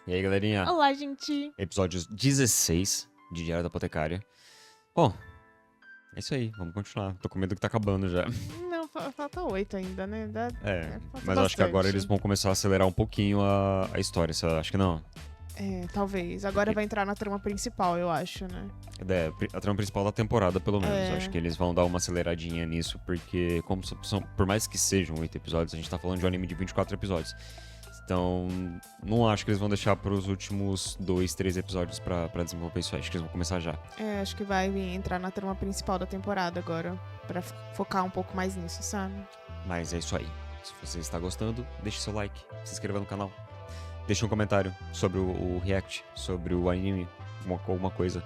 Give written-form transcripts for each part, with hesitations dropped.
E aí, galerinha? Olá, gente. Episódios 16 de Diário da Apotecária. Bom, é isso aí, vamos continuar. Tô com medo que tá acabando já. Não, falta 8 ainda, né? Mas Falta eu acho que agora bastante. eles vão começar a acelerar um pouquinho a história, você acha que não? Talvez. Agora vai entrar na trama principal, eu acho, né? A trama principal da temporada, pelo menos. É. Eu acho que eles vão dar uma aceleradinha nisso, porque como por mais que sejam 8 episódios, a gente tá falando de um anime de 24 episódios. Então, não acho que eles vão deixar pros últimos 2, 3 episódios pra desenvolver isso aí. Acho que eles vão começar já. Acho que vai entrar na trama principal da temporada agora. Pra focar um pouco mais nisso, sabe? Mas é isso aí. Se você está gostando, deixe seu like, se inscreva no canal. Deixe um comentário sobre o react, sobre o anime, alguma coisa.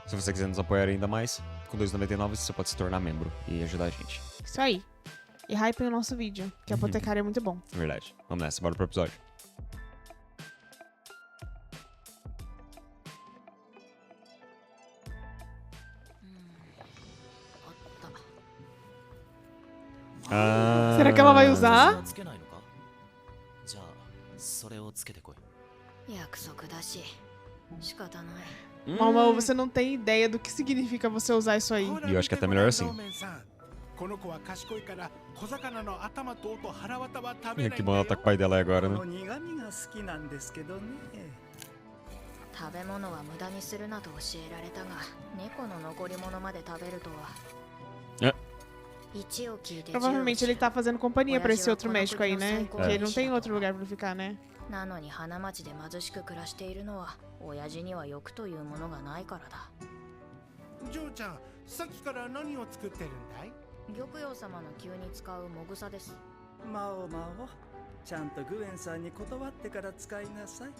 Se você quiser nos apoiar ainda mais, com R$ 2,99 você pode se tornar membro e ajudar a gente. Isso aí. E hypem o nosso vídeo, que a Apotecária é muito bom. Verdade. Vamos nessa, bora pro episódio. Será que ela vai usar? つけないのかじゃあそれをつけてこい約束だし仕方ない Mal, você não tem ideia do que significa você usar isso aí. E eu acho que é até melhor assim. Que bom ela tá com o pai dela aí agora, né? 食べ物は無駄にするなと教えられたが猫の残り物まで食べるとは É. 一を聞いて Provavelmente ele tá fazendo companhia pra esse outro médico aí, né? Porque É. ele não tem outro lugar pra ficar, né? なのに花町で貧しく暮らしているのは親父には欲というものがないからだジョーちゃん、さっきから何を作ってるんだい？玉葉様の急に使うもぐさですマオマオ、ちゃんとグエンさんに断ってから使いなさい。は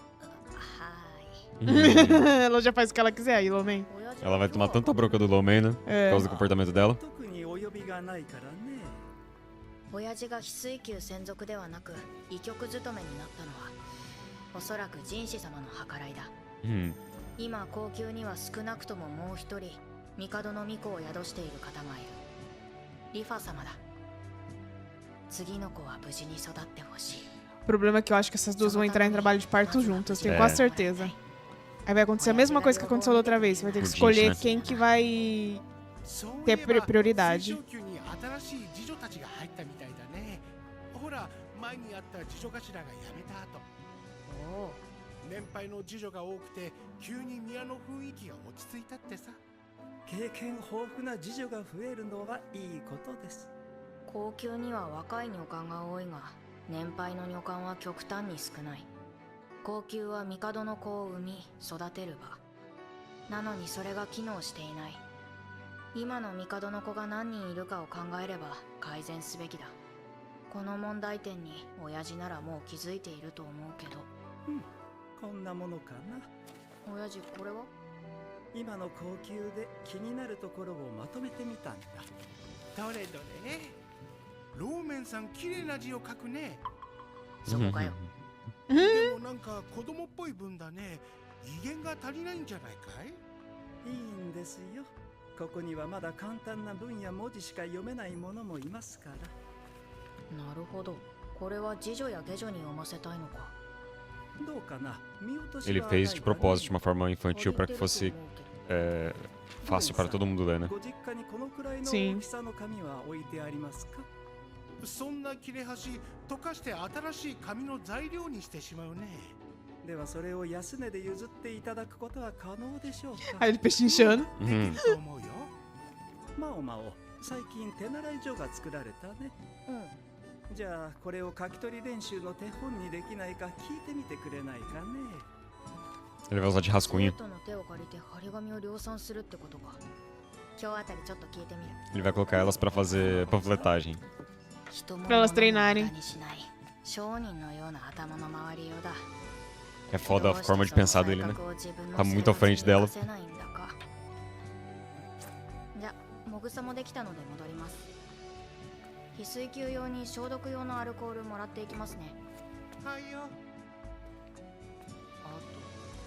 Ela já faz o que ela quiser aí, Lomen. ーい Ela vai tomar tanta bronca do Lomen, né? Por causa do comportamento dela. 特にお呼びがないからね。親父が翡翠宮専属ではなく医局勤めになったのはおそらく神子様の計らいだ 今皇宮には少なくとももう一人帝の御子を宿している方がいるリファ様だ次の子は無事に育ってほしい O problema é que eu acho que essas duas vão entrar em trabalho de parto juntas, tenho É. quase certeza. Aí vai acontecer a mesma coisa que aconteceu da outra vez. Você vai ter que escolher né? quem que vai ter prioridade. 水晶宮に新しい侍女たちが入ったみたいだね。ほら、前にあった侍女頭が辞めた後、おお年配の侍女が多くて急に宮の雰囲気が落ち着いたってさ。経験豊富な次女が増えるのはいいことです。皇宮には若い女官が多いが年配の女官は極端に少ない皇宮は帝の子を産み育てる場なのにそれが機能していない今の帝の子が何人いるかを考えれば改善すべきだこの問題点に親父ならもう気づいていると思うけどこんなものかな。親父これは今の高級で気になるところをまとめてみたんだ。どれどれ。ローメンさん、綺麗な字を書くね。そこかよでもなんか子供っぽい文だね。威厳が足りないんじゃないかい？いいんですよ。ここにはまだ簡単な文や文字しか読めないものもいますから。なるほどこれは次女や下女に読ませたいのか どうかな。見落とし Ele は fez ない de かな。 propósito, de uma forma infantil, pra que fosse と思うけど fácil para todo mundo ler, né? ご実家にこのくらいの Sim. 大きさの紙は置いてありますか？そんな切れ端溶かして新しい紙の材料にしてしまうね。ではそれを安値で譲っていただくことは可能でしょうか？ Aí ele pechinchando. できると思うよ。マオマオ、最近手習い所が作られたね。じゃあこれを書き取り練習の手本にできないか聞いてみてくれないかね。 Ele vai usar de rascunho. 生徒の手を借りて張り紙を量産するってことか今日あたりちょっと聞いてみる Ele vai colocar elas pra fazer panfletagem. 人も Pra elas 物も treinarem. 無駄にしない商人のような頭の回りようだ É foda a forma de pensar dele, né? Tá muito à frente dela. じゃ、もぐさもできたので戻ります翡翠宮用に消毒用のアルコールもらっていきますねはいよ。あと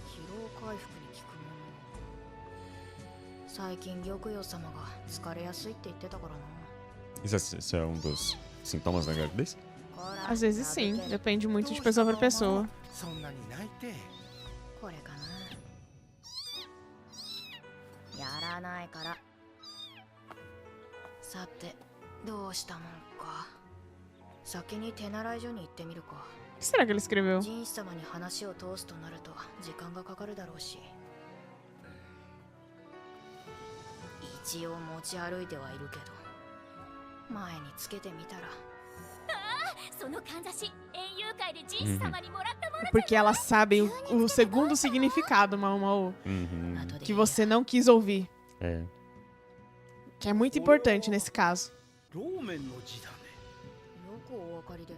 疲労回復に効くもの最近玉葉様が疲れやすいって言ってたからな Isso é um dos sintomas da gravidez? Às vezes sim, depende muito de pessoa pra pessoa. そんなに泣いて。これかな。やらないから。さて、どうしたもんか。先に手習い所に行ってみるか。 O que será que ele escreveu? 人種様に話を通すとなると時間がかかるだろうし、一応持ち歩いてはいるけど、前につけてみたら。そのかんざし、園遊会で人種様にもらったもの。 Porque elas sabem o segundo significado, Maomao, Uhum. que você não quis ouvir. É. Que é muito importante nesse caso. ローメンの字だね。よくお分かりで。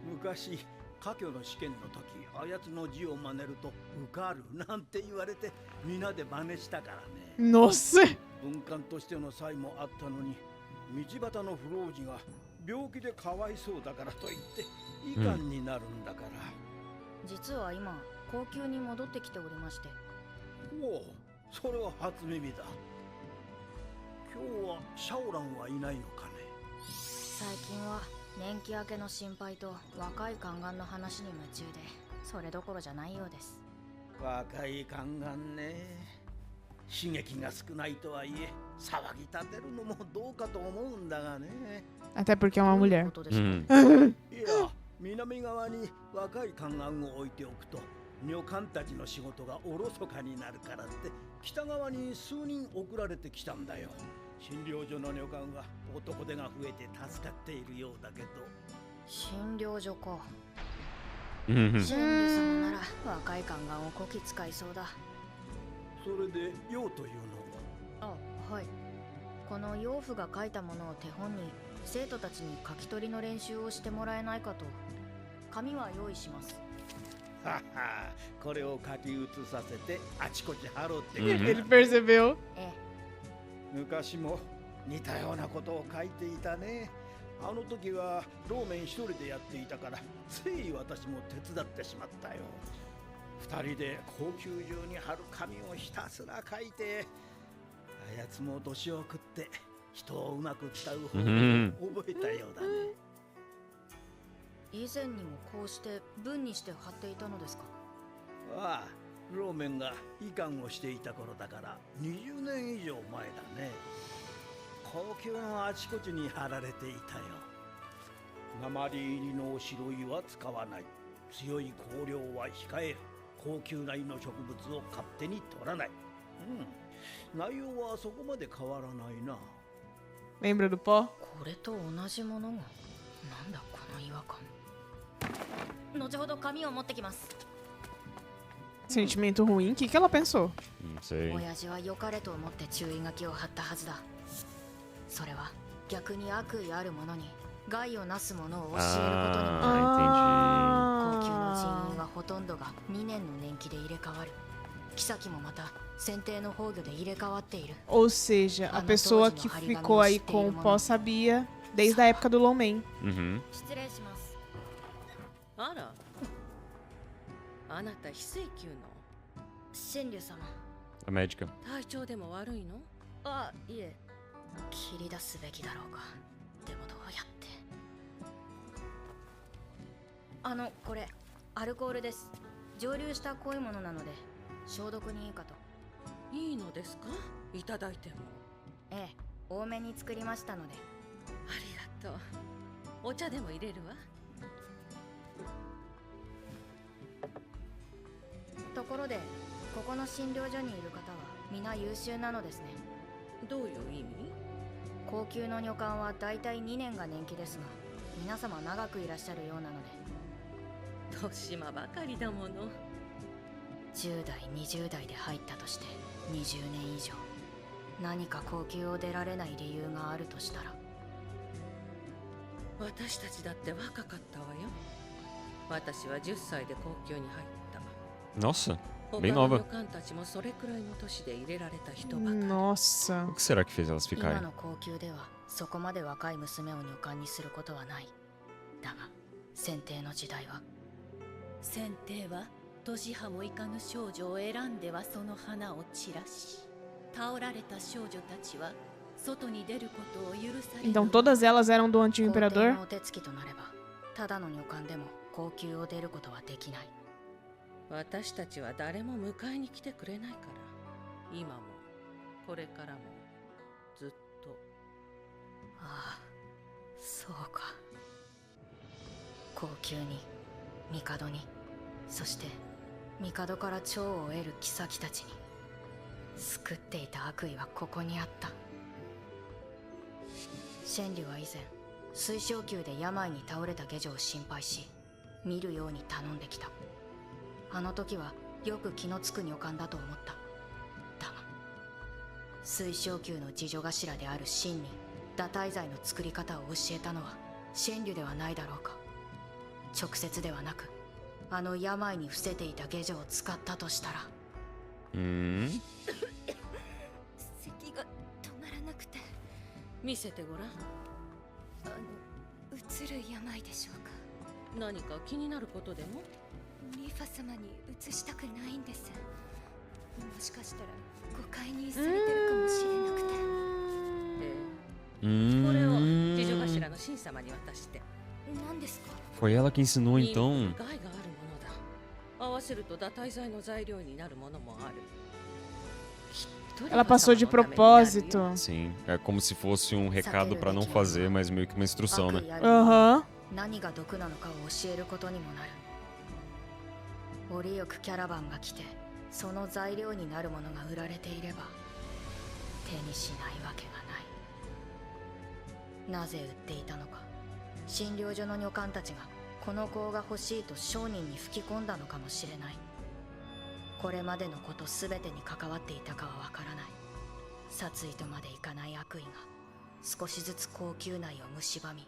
昔科挙の試験の時、あやつの字を真似ると受かるなんて言われて、皆で真似したからね。 Nossa! 文官としての才もあったのに、道端の不老児が病気でかわいそうだからと言って遺憾になるんだから。実は今、高級に戻ってきておりまして。おお、それは初耳だ。今日はシャオランはいないのかね。最近は年季明けの心配と若い宦官の話に夢中で、それどころじゃないようです。若い宦官ね。刺激が少ないとはいえ、騒ぎ立てるのもどうかと思うんだがね。 Até porque é uma どういう mulher. ことですか。 Uhum. いや、南側に若い宦官を置いておくと、女官たちの仕事がおろそかになるからって、北側に数人送られてきたんだよ。診療所の女官は男手が増えて助かっているようだけど。診療所か。 Uhum. 神竜様なら若い宦官をこき使いそうだ。それで用というのは。あ、はい。この養父が書いたものを手本に生徒たちに書き取りの練習をしてもらえないかと。紙は用意します。はは、これを書き写させてあちこち貼ろうって。 Ele percebeu. ええ。昔も似たようなことを書いていたね。あの時はローメン一人でやっていたから、つい私も手伝ってしまったよ。二人で高級中に貼る紙をひたすら書いて、あやつも年を食って人をうまく使う方法を覚えたようだね。以前にもこうして文にして貼っていたのですか。ああ、ローメンが医官をしていた頃だから20年以上前だね。高級のあちこちに貼られていたよ。鉛入りの白いは使わない。強い香料は控える。高級なの植物を勝手に取らない。うん。内容はそこまで変わらないな。 Lembra do pó? これと同じものが。なんだこの違和感。後ほど紙を持ってきます。 Sentimento ruim? O que ela pensou? Não sei. 親父は良かれと思って注意書きを貼ったはずだ。それは逆に悪意ある者に害をなす者を教えることにもなる。 Ah, 高級の人 Ah. 員はほとんどが2年の年季で入れ替わる。妃もまた選定の崩御で入れ替わっている。 Ou seja, a pessoa que ficou aí com o pó sabia desde a época do Longmen. Uhum. 失礼します。あら、あなた非正級の神竜様。 A médica. 体調でも悪いの？あ、いえ。切り出すべきだろうが。でもどうやって。これアルコールです。蒸留した濃いものなので消毒にいいかと。いいのですか？いただいても。ええ、多めに作りましたので。ありがとう。お茶でも入れるわ。ところで、ここの診療所にいる方は皆優秀なのですね。どういう意味？高級の女官はだいたい2年が年季ですが、皆様長くいらっしゃるようなので。年間ばかりだもの。10代、20代で入ったとして20年以上。何か高級を出られない理由があるとしたら。私たちだって若かったわよ。私は10歳で高級に入った。 Nossa, 他 bem の nova. 女官たちもそれくらいの年で入れられた人ばかり。 Nossa. O que será que fez elas 今 ficarem? の高級ではそこまで若い娘を女官にすることはない。だが、選定の時代は。選定は年派もいかぬ少女を選んではその花を散らし、倒られた少女たちは外に出ることを許される。 Então todas elas eram do antigo 皇帝 imperador? のお手つきとなれば、ただの女官でも高級を出ることはできない。私たちは誰も迎えに来てくれないから、今もこれからもずっと。ああ、そうか。後宮に、帝に、そして帝から寵を得る妃たちに救っていた悪意はここにあった。シェンリュは以前水晶宮で病に倒れた下女を心配し見るように頼んできた。あの時はよく気のつく女官だと思った。だが水晶宮の侍女頭であるシンに堕胎剤の作り方を教えたのはシェンリュではないだろうか。直接ではなくあの病に伏せていた下女を使ったとしたら。うん咳が止まらなくて。見せてごらん。うつる病でしょうか。何か気になることでも？リファ様に移したくないんです。もしかしたら誤解にされてるかもしれなくて。これを侍女頭の神様に渡して。何ですか？ Foi ela que ensinou 任務 então. に害があるものだ。合わせると堕胎剤の材料になるものもある。Ela passou de propósito. Sim, é como se fosse um recado pra não fazer, mas meio que uma instrução, né? Aham. 何が毒なのかを教えることにもなる。折よくキャラバンが来てその材料になるものが売られていれば手にしないわけがない。なぜ売っていたのか。診療所の女官たちがこの子が欲しいと商人に吹き込んだのかもしれない。これまでのことすべてに関わっていたかはわからない。殺意とまでいかない悪意が少しずつ高級内を蝕み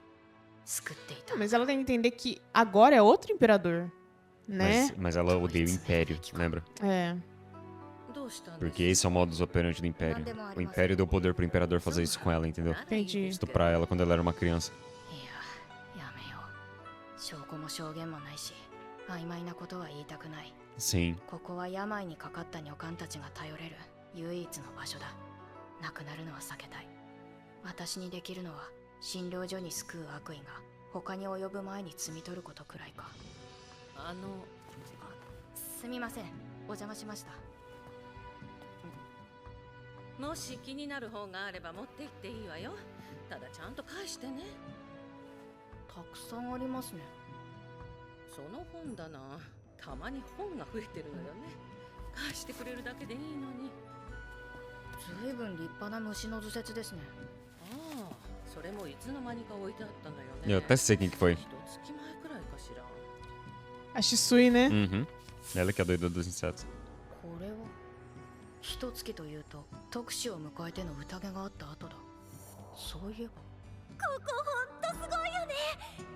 救っていた。 Mas ela tem que entender que agora é outro imperador, né? Mas ela odeia o Império, lembra? É. どうしたんです？ Porque esse é o modus operandi do Império. O Império deu poder pro Imperador fazer isso com ela, entendeu? Entendi. Estuprar ela quando ela era uma criança. いや、やめよう。証拠も証言もないし曖昧なことは言いたくない。 Sim. ここは病にかかった女官たちが頼れる唯一の場所だ。亡くなるのは避けたい。私にできるのは診療所に救う悪意が他に及ぶ前に摘み取ることくらいか。すみません、お邪魔しました。もし気になる本があれば持って行っていいわよ。ただちゃんと返してね。たくさんありますね。その本だな。たまに本が増えてるのよね。返してくれるだけでいいのに。ずいぶん立派な虫の図説ですね。ああ、それもいつの間にか置いてあったのよね。 Eu até sei quem que foi. 一月前くらいかしら。 A Shisui, né? Uhum. Ela que é a doida dos insetos. これは一月というと特使を迎えての宴があった後だ。そういえばここほんとすごいよね。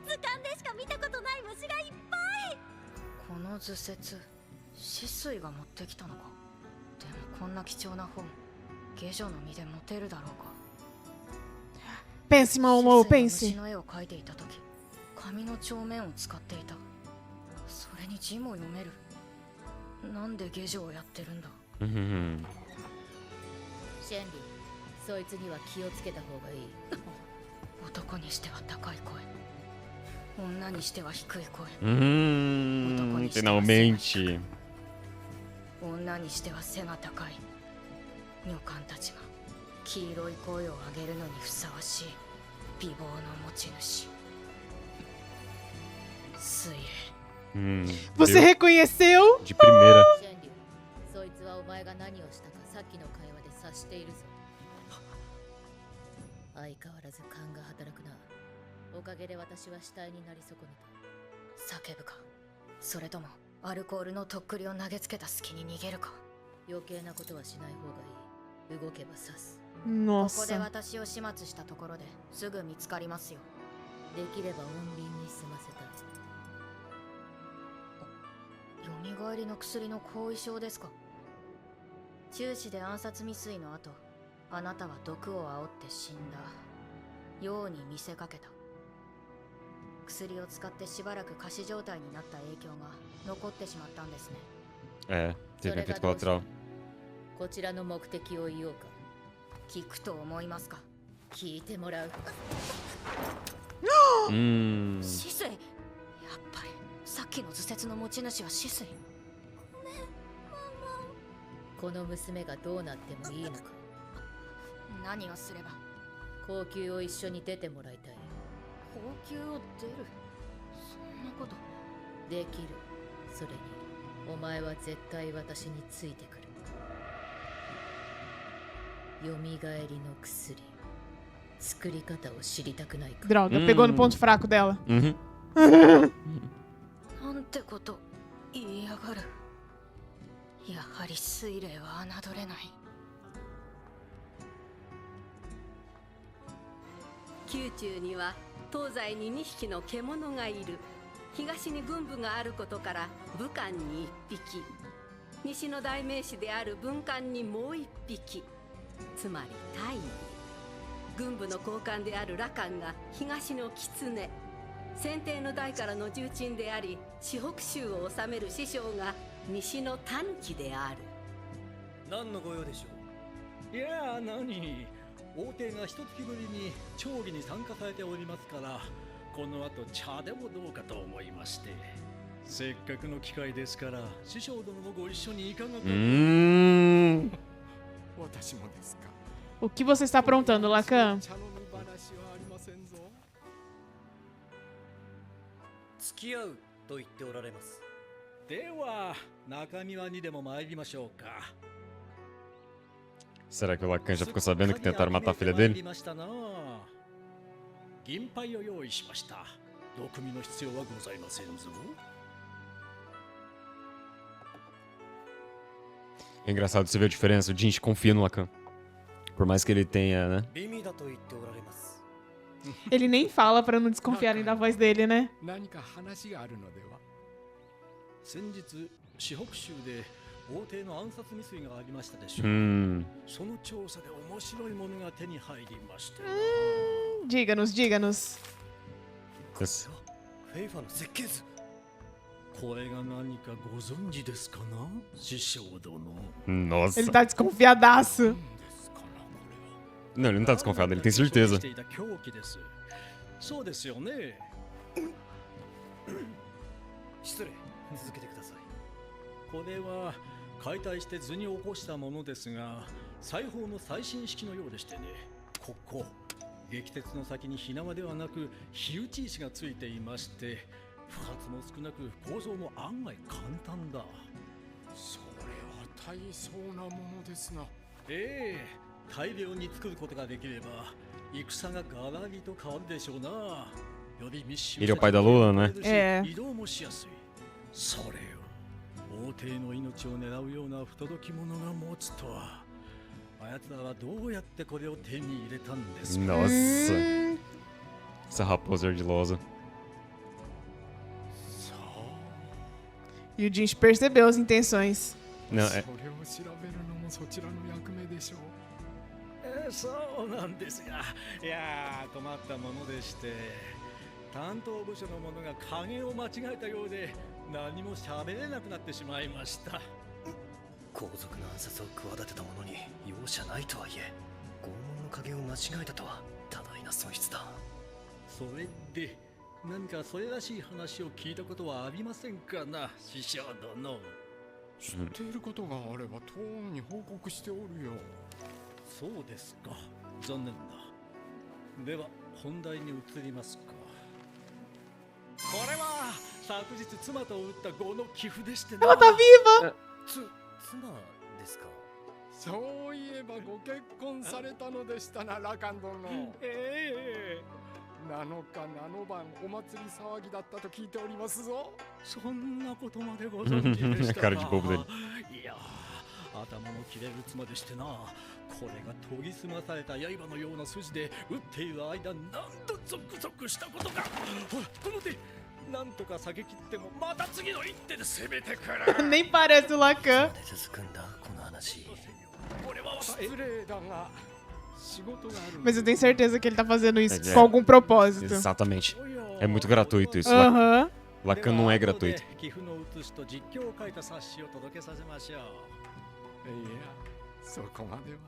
図鑑でしか見たことない虫がいっぱい。この図説止水が持ってきたのか。でもこんな貴重な本下女の身で持てるだろうか。 Pense, Momo, 虫 pense. の絵を描いていた時紙の帳面を使っていた。それに字も読める。なんで下女をやってるんだ。 Uhum. シェンリー、そいつには気をつけた方がいい。男にしては高い声、女にしては低い声。 Finalmente. 女にしては背が高い。女官たちが黄色い声を上げるのにふさわしい美貌の持ち主。水霊。 Você reconheceu? De primeira. シェンリュー、そいつはお前が何をしたかさっきの会話で察しているぞ。相変わらず勘が働くな。おかげで私は死体になり損ねた。叫ぶか、それともアルコールのとっくりを投げつけた隙に逃げるか。余計なことはしない方がいい。動けば刺す。ここで Nossa. 私を始末したところですぐ見つかりますよ。できれば穏便に済ませたい。蘇りの薬の後遺症ですか。中止で暗殺未遂の後、あなたは毒を煽って死んだように見せかけた。薬を使ってしばらく仮死状態になった影響が残ってしまったんですね。 É, teve um efeito colateral. こちらの目的を言おうか。聞くと思いますか。聞いてもらう。止水。やっぱりさっきの図説の持ち主は止水。この娘がどうなってもいいのか。何をすれば？高級を一緒に出てもらいたい。高級を出る？そんなこと。できる。それにお前は絶対私についてくる。よみがえりの薬、作り方を知りたくないか。 Droga, pegou no ponto fraco dela. Uhum. なんてこと言いやがる。やはり水霊は侮れない。宮中には東西に2匹の獣がいる。東に軍部があることから武漢に1匹、西の代名詞である文官にもう1匹、つまり大義。軍部の高官である羅漢が東の狐、先帝の代からの重鎮であり四北州を治める師匠が西の狸である。何のご用でしょう。いや何、王帝が一月ぶりに町議に参加されておりますから、この後茶でもどうかと思いまして。せっかくの機会ですから師匠殿もご一緒にいかがか。私もですか。 O que você está aprontando, Lacan? 付き合うと言っておられます。では中庭にでも参りましょうか。 Será que o Lacan já ficou sabendo que tentaram matar a filha dele? 銀杯を用意しました。毒味の必要はございませんぞ。 É engraçado você ver a diferença. O Jinx confia no Lacan. Por mais que ele tenha, né? 美味だと言っておられます。 Ele nem fala pra não desconfiarem da voz dele, né? 何か話があるのでは。先日四北州で王帝の暗殺未遂がありましたでしょう。その調査で面白いものが手に入りました。 Diga-nos, diga-nos. フェイファの設計図。これが何かご存知ですかな、師匠殿。 Nossa. Ele tá desconfiadaço. Não, ele não tá desconfiado, ele tem certeza. そうですよね。失礼、続けてください。これは解体して図に起こしたものですが、裁縫の最新式のようでしてね。ここ撃鉄の先に火縄ではなく火打ち石がついていまして、不発も少なく構造も案外簡単だ。それは大層なものですな。ええ、大量に作ることができれば戦がガラリと変わるでしょうな。より密集 Ele é o pai da Lula, né? 移動もしやすい。それを王帝の命を狙うような不届き者が持つとは。あやつらはどうやってこれを手に入れたんですか。 Nossa. Essa raposa ardilosa. E o Jinx percebeu as intenções. Não, é. それを調べるのもそちらの役目でしょう。そうなんですが、いやー困ったものでして、担当部署の者が加減を間違えたようで何も喋れなくなってしまいました。皇族の暗殺を企てた者に容赦ないとはいえ、拷問の加減を間違えたとは多大な損失だ。それで何かそれらしい話を聞いたことはありませんかな、師匠殿。知っていることがあれば当に報告しておるよ。そうですか、残念だ。では本題に移りますか。これは昨日妻と打った碁の寄付でしてな。 Ela tá viva! 妻ですか。そういえばご結婚されたのでしたな、ラカン殿。ええ、7日7晩お祭り騒ぎだったと聞いておりますぞ。そんなことまでご存知でしたか。 Cara de bobo dele. いやー、頭の切れる妻でしてな。これが研ぎ澄まされた刃のような筋で打っている間、何度ゾクゾクしたことか。ほらこの手、なんとか避け切ってもまた次の一手で攻めてくる。 Nem parece o Lacan. で続くんだこの話。これは失礼だが仕事がある。 Mas eu tenho certeza que ele tá fazendo isso É. com algum propósito. Exatamente. É muito gratuito isso. Lacan. Aham. Lacan não é gratuito. 寄付の写しと実況を書いた冊子を届けさせましょう。いや、そこまでは。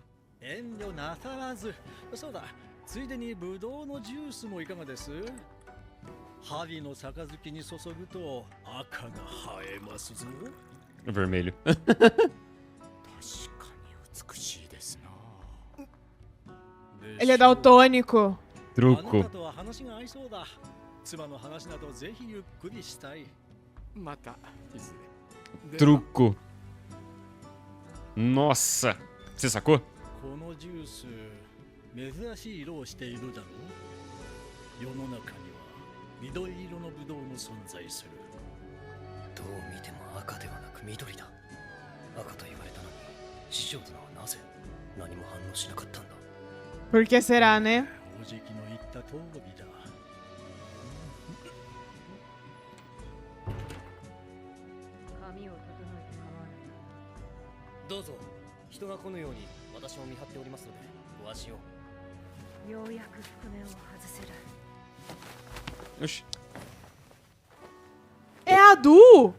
遠慮なさらず。そうだ、ついでにブドウのジュースもいかがです？針の杯に注ぐと赤が映えますぞ。Vermelho. 確かに美しいですな。 Ele é daltônico. あなた Truco. とは話が合いそうだ。妻の話などぜひゆっくりしたい。またいずれ。 Truco. Nossa. Você sacou? このジュース珍しい色をしているだろう。世の中には緑色のブドウも存在する。どう見ても赤ではなく緑だ。赤と言われたのに師匠殿はなぜ何も反応しなかったんだ。 Por que será, né? 王子の言った通りだ。髪を整えて構わない。どうぞ人が来ぬように私も見張っておりますのでご安心を。ようやく覆面を外せる。 Oxi. É a Du!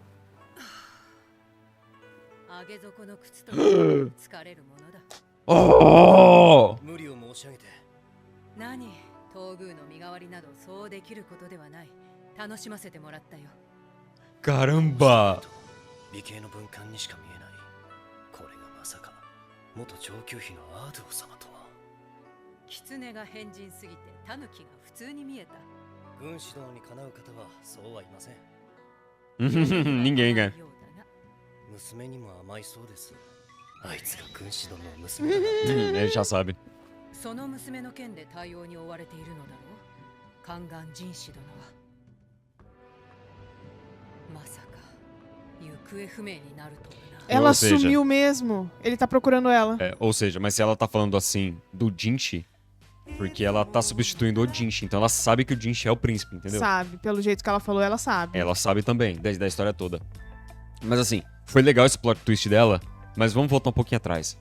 上げ底の靴と疲れるものだ。 Oh! 無理を申し上げて。何、東宮の身代わりなどそうできることではない。楽しませてもらったよ。 Caramba! 美形の文官にしか見えない。これがまさか元上級妃のアードゥオ様とは。狐が変人すぎてタヌキが普通に見えた。軍師殿にかなう方はそうはいません。 Ninguém, cara. 娘にも甘いそうです。あいつが軍師殿の娘だな。 Ele já sabe. その娘の件で対応に追われているのだろう。宦官人士殿は。まさか行方不明になるとはな。 Ela Ou seja- sumiu mesmo. Ele tá procurando ela. É, ou seja, mas se ela tá falando assim do Jinchi, porque ela tá substituindo o Jinchi, então ela sabe que o Jinchi é o príncipe, entendeu? Sabe. Pelo jeito que ela falou, ela sabe. Ela sabe também, da história toda. Mas assim, foi legal esse plot twist dela, mas vamos voltar um pouquinho atrás.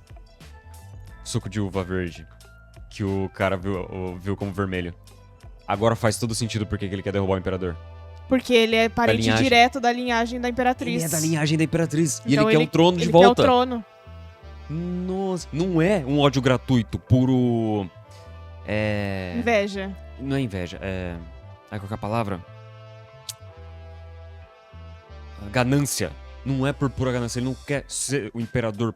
Suco de uva verde, que o cara viu como vermelho. Agora faz todo sentido porque que ele quer derrubar o imperador. Porque ele é parente linhagem. direto da linhagem da Imperatriz. Ele é da linhagem da Imperatriz. E Então ele quer o trono de ele volta. quer o trono. Nossa, não é um ódio gratuito, puro... É... Inveja. Não é inveja, é... Ai, qual que é a palavra? Ganância. Não é por pura ganância, ele não quer ser o imperador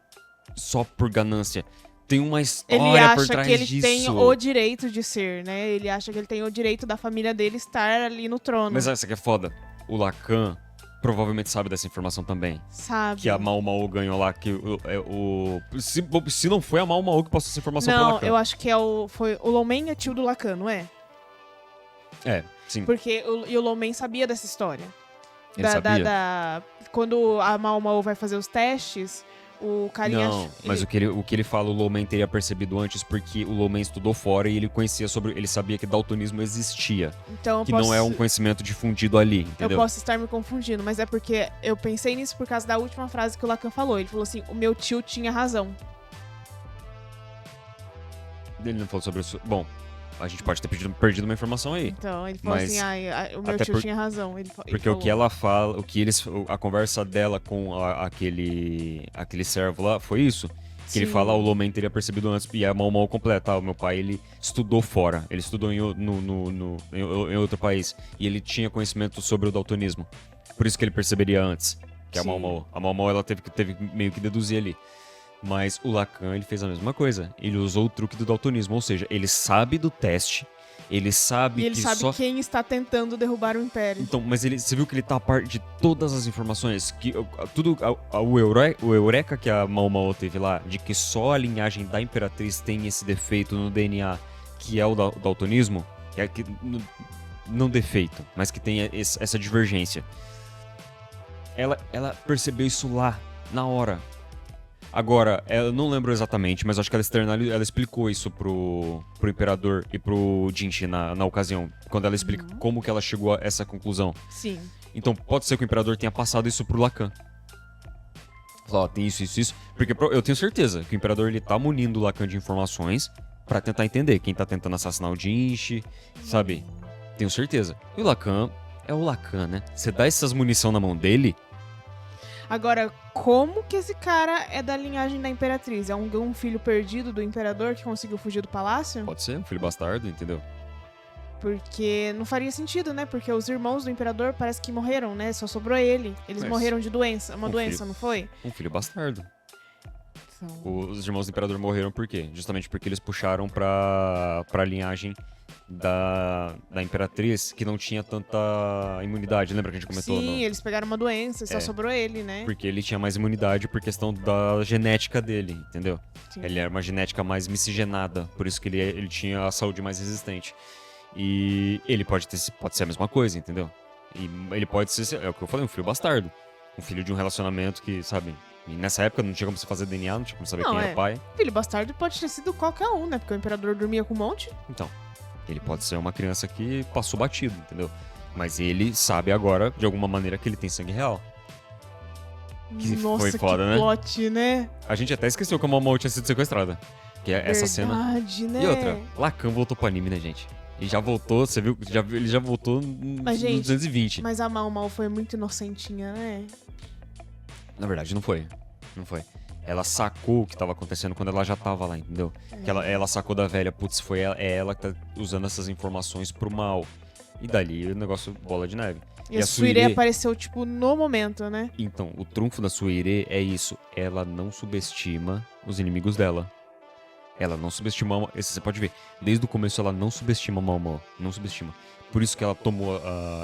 só por ganância. Tem uma Ele história por acha trás que ele disso. tem o direito de ser, né? Ele acha que ele tem o direito da família dele estar ali no trono. Mas essa que é foda. O Lacan provavelmente sabe dessa informação também. Sabe? Que a Mao Mao ganhou lá, que se não foi a Mao Mao que passou essa informação pro Não, Lacan. eu acho que foi o Lomen é tio do Lacan, não é? É, sim. Porque o Lomen sabia dessa história. Ele sabia? Quando a Mao Mao vai fazer os testes, o carinha... Não, mas o que ele fala, o Lomen teria percebido antes, porque o Lomen estudou fora e ele conhecia sobre... Ele sabia que daltonismo existia. Então, Que não é um conhecimento difundido ali, entendeu? Eu posso estar me confundindo, mas é porque eu pensei nisso por causa da última frase que o Lacan falou. Ele falou assim, o meu tio tinha razão. Ele não falou sobre isso. Bom, a gente pode ter perdido uma informação aí. Então, ele falou Mas assim, o meu até tio tinha razão. Ele Porque o que ela fala, a conversa dela com aquele servo lá, foi isso. Que ele Sim. fala, o Lomen teria percebido antes, e a Mao Mao completa, o meu pai, ele estudou fora, ele estudou em outro país, e ele tinha conhecimento sobre o daltonismo. Por isso que ele perceberia antes, que a Mao Mao. A Mao Mao, ela teve meio que deduzir ali. Mas o Lacan, ele fez a mesma coisa. Ele usou o truque do daltonismo, ou seja, ele sabe do teste, ele sabe E ele que sabe só... quem está tentando derrubar o Império. Então, mas você viu que ele tá a par de todas as informações, que tudo, o eureka que a Mao Mao teve lá, de que só a linhagem da Imperatriz tem esse defeito no DNA, que é o daltonismo, que não defeito, mas que tem essa divergência. Ela percebeu isso lá, na hora. Agora, eu não lembro exatamente, mas acho que ela explicou isso pro Imperador e pro Jinchi na ocasião, quando ela explica como que ela chegou a essa conclusão. Sim. Então pode ser que o Imperador tenha passado isso pro Lacan. Falou, ó, tem isso. Porque eu tenho certeza que o Imperador ele tá munindo o Lacan de informações pra tentar entender quem tá tentando assassinar o Jinchi, sabe? Tenho certeza. E o Lacan é o Lacan, né? Você dá essas munição na mão dele... Agora, como que esse cara é da linhagem da Imperatriz? É um filho perdido do Imperador que conseguiu fugir do palácio? Pode ser, um filho bastardo, entendeu? Porque não faria sentido, né? Porque os irmãos do Imperador parece que morreram, né? Só sobrou ele. Eles Mas morreram de doença. Uma doença, filho- não foi? Um filho bastardo. Os irmãos do Imperador morreram por quê? Justamente porque eles puxaram pra linhagem da Imperatriz, que não tinha tanta imunidade. Lembra que a gente comentou? Sim, eles pegaram uma doença e só sobrou ele, né? Porque ele tinha mais imunidade por questão da genética dele, entendeu? Sim. Ele era uma genética mais miscigenada, por isso que ele tinha a saúde mais resistente. E ele pode ser a mesma coisa, entendeu? E ele pode ser, é o que eu falei, um filho bastardo. Um filho de um relacionamento que, sabe... E nessa época não tinha como você fazer DNA, não tinha como saber quem era o pai. Filho bastardo pode ter sido qualquer um, né? Porque o Imperador dormia com um monte. Então, ele pode ser uma criança que passou batido, entendeu? Mas ele sabe agora, de alguma maneira, que ele tem sangue real. Que Nossa, foi foda, que né? plot, né? A gente até esqueceu que a Momo tinha sido sequestrada. Que é essa cena. Verdade, né? E outra, Lacan voltou pro anime, né, gente? E já voltou, você viu? Ele já voltou no Mas, gente, 220. Mas a Mal foi muito inocentinha, né? Na verdade, não foi. Não foi. Ela sacou o que tava acontecendo quando ela já tava lá, entendeu? Que ela sacou da velha, putz, é ela que tá usando essas informações pro mal. E dali o negócio bola de neve. E a Suire apareceu, tipo, no momento, né? Então, o trunfo da Suire é isso. Ela não subestima os inimigos dela. Ela não subestima... Você pode ver, desde o começo ela não subestima a Mal. Não subestima. Por isso que ela tomou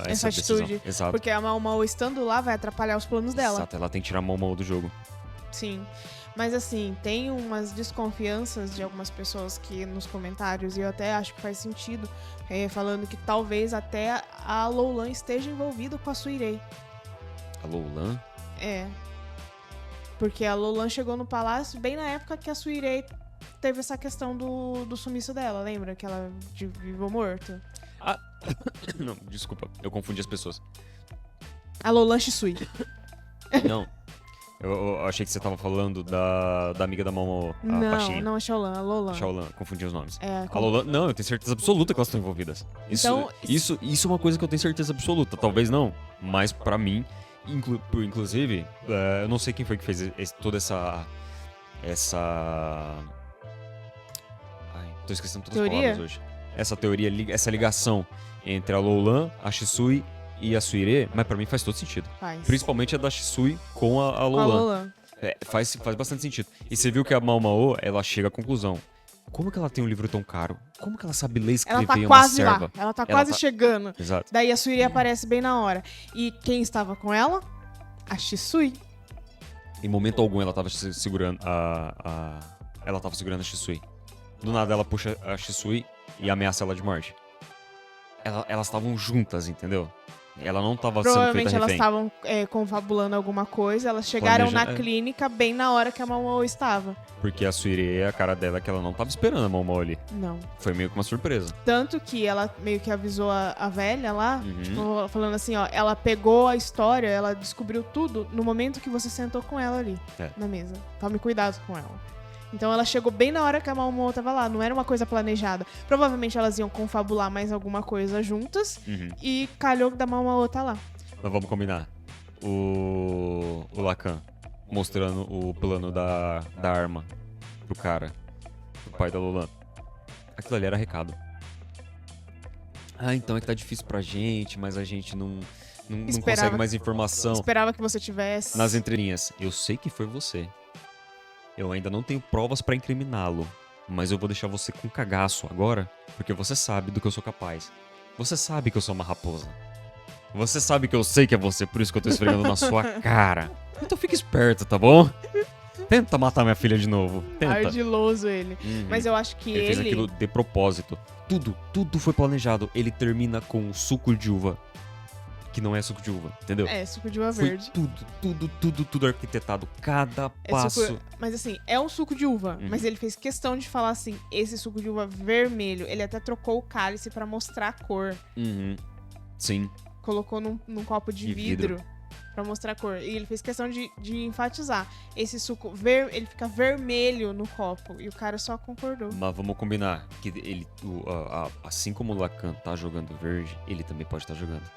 essa atitude. decisão. Exato. Porque a Mal estando lá vai atrapalhar os planos dela. Exato, ela tem que tirar a Mal do jogo. Sim. Mas assim, tem umas desconfianças de algumas pessoas que nos comentários, e eu até acho que faz sentido, falando que talvez até a Loulan esteja envolvida com a Suirei. A Loulan? É. Porque a Loulan chegou no palácio bem na época que a Suirei teve essa questão do sumiço dela, lembra? Que ela de vivo ou morto. Ah, não, desculpa, eu confundi as pessoas. A Loulan Shisui. Não. Eu achei que você tava falando da amiga da Momo, a Pachinha. Não, a Xiaolan, a Loulan. Xiaolan, confundi os nomes. É, A Loulan, não, eu tenho certeza absoluta que elas estão envolvidas. Isso é uma coisa que eu tenho certeza absoluta. Talvez não, mas pra mim, inclusive, eu não sei quem foi que fez toda essa... Ai, tô esquecendo todas as palavras hoje. Essa teoria, essa ligação entre a Loulan, a Shisui e a Suire, mas pra mim faz todo sentido. Faz. Principalmente a da Shisui com a Loulan. Faz bastante sentido. E você viu que a Mao, ela chega à conclusão. Como que ela tem um livro tão caro? Como que ela sabe ler e escrever ela tá uma quase serva? lá. Ela tá quase chegando. Exato. Daí a Suire aparece bem na hora. E quem estava com ela? A Shisui. Em momento algum ela tava segurando ela tava segurando a Shisui. Do nada ela puxa a Shisui e ameaça ela de morte. Elas estavam juntas, entendeu? Ela não tava sendo feita Provavelmente elas estavam confabulando alguma coisa. Elas chegaram na clínica bem na hora que a Momo estava. Porque a Suire, a cara dela é que ela não tava esperando a Momo ali. Não. Foi meio que uma surpresa. Tanto que ela meio que avisou a velha lá, tipo, falando assim, ó, ela pegou a história, ela descobriu tudo no momento que você sentou com ela ali, na mesa. Tome cuidado com ela. Então ela chegou bem na hora que a Momo tava lá, não era uma coisa planejada. Provavelmente elas iam confabular mais alguma coisa juntas e calhou da Momo tá lá. Mas vamos combinar. O Lacan mostrando o plano da arma pro cara, pro pai da Loulan. Aquilo ali era recado. Então é que tá difícil pra gente, mas a gente não consegue mais informação. Esperava que você tivesse. Nas entrelinhas. Eu sei que foi você. Eu ainda não tenho provas pra incriminá-lo, mas eu vou deixar você com cagaço agora, porque você sabe do que eu sou capaz. Você sabe que eu sou uma raposa. Você sabe que eu sei que é você, por isso que eu tô esfregando na sua cara. Então fica esperto, tá bom? Tenta matar minha filha de novo. Tenta. Ardiloso ele. Mas eu acho que ele fez aquilo de propósito. Tudo foi planejado. Ele termina com suco de uva. Que não é suco de uva, entendeu? É, suco de uva foi verde. Tudo arquitetado. Cada passo. Mas assim, é um suco de uva. Mas ele fez questão de falar assim, esse suco de uva vermelho. Ele até trocou o cálice pra mostrar a cor. Sim. Colocou num copo de vidro pra mostrar a cor. E ele fez questão de enfatizar. Esse suco, ele fica vermelho no copo. E o cara só concordou. Mas vamos combinar que ele, assim como o Lacan tá jogando verde, ele também pode estar jogando.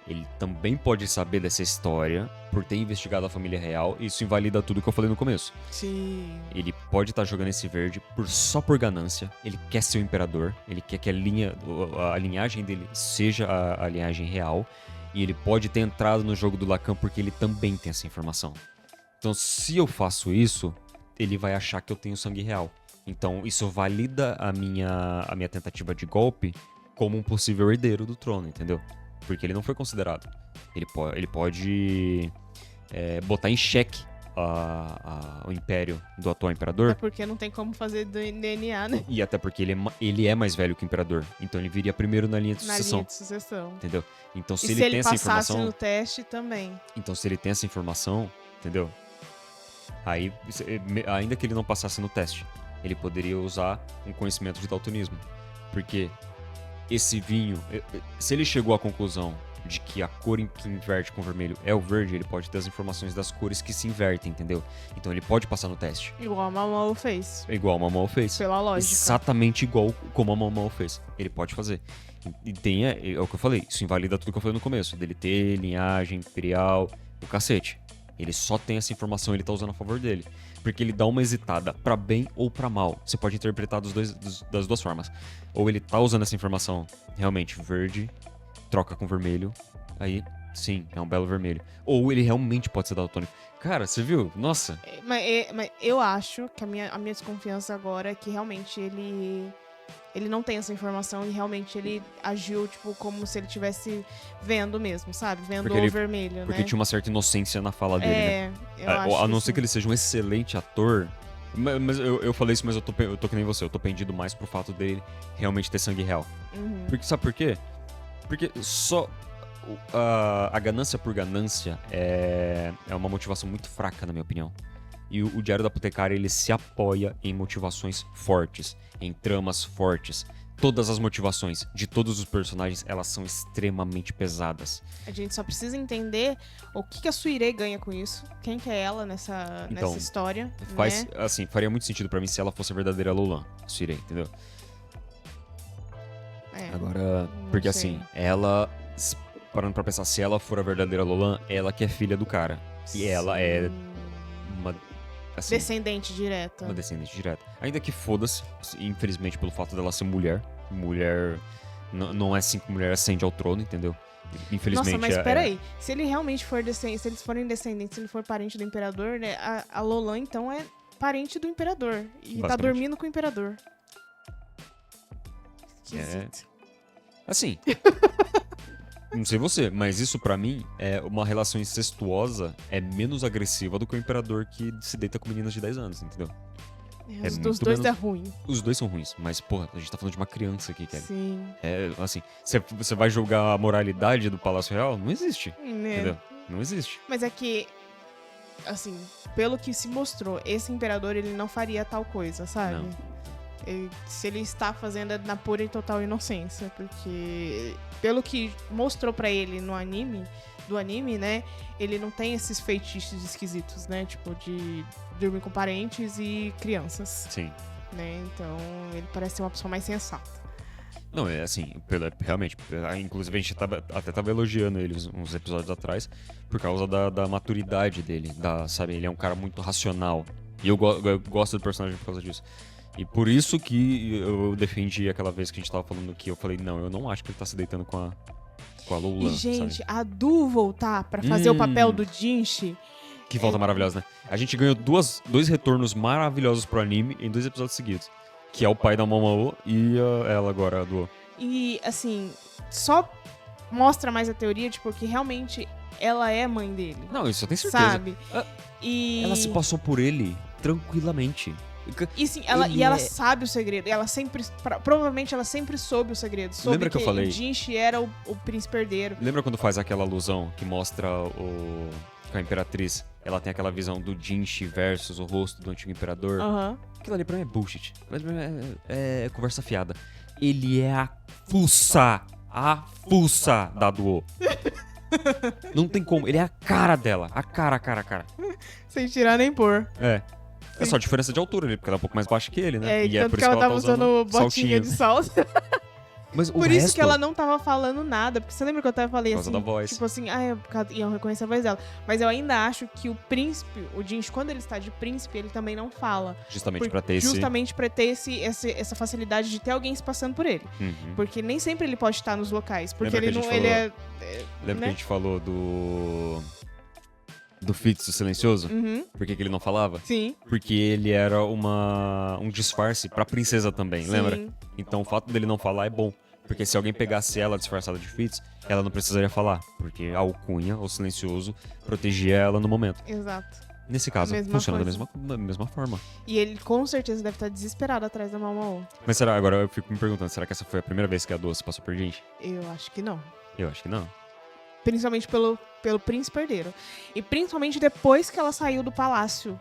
Ele também pode saber dessa história por ter investigado a família real. E isso invalida tudo que eu falei no começo. Sim. Ele pode estar jogando esse verde só por ganância. Ele quer ser o imperador. Ele quer que a linhagem dele seja a linhagem real. E ele pode ter entrado no jogo do Lacan porque ele também tem essa informação. Então, se eu faço isso, ele vai achar que eu tenho sangue real. Então, isso valida a minha tentativa de golpe como um possível herdeiro do trono, entendeu? Porque ele não foi considerado. Ele pode botar em xeque o império do atual imperador. É porque não tem como fazer DNA, né? E até porque ele é mais velho que o imperador. Então ele viria primeiro na linha de sucessão. Na linha de sucessão. Entendeu? Então se e ele se ele tem essa passasse informação... no teste também. Então se ele tem essa informação, entendeu? Aí, ainda que ele não passasse no teste, ele poderia usar um conhecimento de daltonismo. Porque esse vinho... Se ele chegou à conclusão de que a cor que inverte com o vermelho é o verde, ele pode ter as informações das cores que se invertem, entendeu? Então ele pode passar no teste. Igual a Mamau fez. Igual a Mamau fez. Pela lógica. Exatamente igual como a Mamau fez. Ele pode fazer. E tem, é o que eu falei, isso invalida tudo que eu falei no começo. Dele ter linhagem imperial, o cacete. Ele só tem essa informação, ele tá usando a favor dele. Porque ele dá uma hesitada pra bem ou pra mal. Você pode interpretar das duas formas. Ou ele tá usando essa informação realmente verde, troca com vermelho, aí sim, é um belo vermelho. Ou ele realmente pode ser daltônico. Cara, você viu? Nossa. Mas eu acho que a minha desconfiança agora é que realmente ele não tem essa informação e realmente ele agiu, tipo, como se ele estivesse vendo mesmo, sabe? Vendo o vermelho, porque né? tinha uma certa inocência na fala dele, né? Eu acho a não que ser que ele seja um excelente ator. Mas eu falei isso, mas eu tô que nem você. Eu tô pendido mais pro fato dele realmente ter sangue real. Uhum. Porque, sabe por quê? Porque só a ganância por ganância é uma motivação muito fraca, na minha opinião. E o Diário da Apotecária, ele se apoia em motivações fortes, em tramas fortes. Todas as motivações de todos os personagens, elas são extremamente pesadas. A gente só precisa entender o que a Suire ganha com isso. Quem que é ela nessa história, faz, né? Assim, faria muito sentido pra mim se ela fosse a verdadeira Lolan, Suire, entendeu? Agora, porque sei. assim, ela, parando pra pensar, se ela for a verdadeira Lolan, ela que é filha do cara. E ela é uma... Assim, descendente direta. Uma descendente direta. Ainda que foda-se, infelizmente, pelo fato dela ser mulher. Mulher... Não é assim que mulher ascende ao trono, entendeu? Infelizmente. Nossa, mas peraí. Se ele realmente for descendente, se eles forem descendentes, se ele for parente do imperador, né? A Lolan, então, é parente do imperador. E tá dormindo com o imperador. Esquisito. Assim... Não sei você, mas isso pra mim é uma relação incestuosa, é menos agressiva do que o imperador que se deita com meninas de 10 anos, entendeu? Os dois é ruim. Os dois são ruins, mas, porra, a gente tá falando de uma criança aqui, Kelly. Sim. Assim, você vai julgar a moralidade do Palácio Real? Não existe, entendeu? Não existe. Mas é que, assim, pelo que se mostrou, esse imperador, ele não faria tal coisa, sabe? Não. Se ele está fazendo é na pura e total inocência, porque pelo que mostrou pra ele no anime, né, ele não tem esses feitiços esquisitos, né, tipo de dormir com parentes e crianças. Sim. Né, então ele parece ser uma pessoa mais sensata. Não, é assim, realmente, inclusive a gente até tava elogiando ele uns episódios atrás, por causa da maturidade dele, sabe, ele é um cara muito racional, e eu gosto do personagem por causa disso. E por isso que eu defendi aquela vez que a gente tava falando que eu falei, não, eu não acho que ele tá se deitando com a Lolan, e, gente, sabe? A Du voltar pra fazer o papel do Jinchi... Que volta maravilhosa, né? A gente ganhou dois retornos maravilhosos pro anime em 2 episódios seguidos. Que é o pai da Momao e ela agora, a Du. E, assim, só mostra mais a teoria, tipo, que realmente ela é mãe dele. Não, isso eu tenho certeza. Sabe? Ela se passou por ele tranquilamente. E sim, ela sabe o segredo. Ela sempre. Provavelmente ela sempre soube o segredo. Soube Lembra que eu falei? O Jinchi era o príncipe herdeiro. Lembra quando faz aquela alusão que mostra com a Imperatriz? Ela tem aquela visão do Jinchi versus o rosto do antigo imperador. Aquilo ali pra mim é bullshit. Mas é conversa fiada. Ele é a fuça da Duo. Não tem como. Ele é a cara dela. A cara. Sem tirar nem pôr. É só a diferença de altura ali, porque ela é um pouco mais baixa que ele, né? E é por isso que ela tava usando botinha de salto. Mas por isso que ela não tava falando nada. Porque você lembra que eu até falei assim? Por causa da voz. Tipo assim, iam reconhecer a voz dela. Mas eu ainda acho que o príncipe, o Jinchi, quando ele está de príncipe, ele também não fala. Justamente pra ter essa facilidade de ter alguém se passando por ele. Uhum. Porque nem sempre ele pode estar nos locais. Porque Lembra ele não. Ele é. Lembra que a gente falou do Fitz, o silencioso? Uhum. Por que ele não falava? Sim. Porque ele era um disfarce pra princesa também, Sim. lembra? Então o fato dele não falar é bom. Porque se alguém pegasse ela disfarçada de Fitz, ela não precisaria falar. Porque a alcunha, o silencioso, protegia ela no momento. Exato. Nesse caso, Mesma funciona coisa. da mesma forma. E ele com certeza deve estar desesperado atrás da Malmaô. Mas será, agora eu fico me perguntando, será que essa foi a primeira vez que a Doce passou por gente? Eu acho que não. Eu acho que não. Principalmente pelo príncipe herdeiro. E principalmente depois que ela saiu do palácio,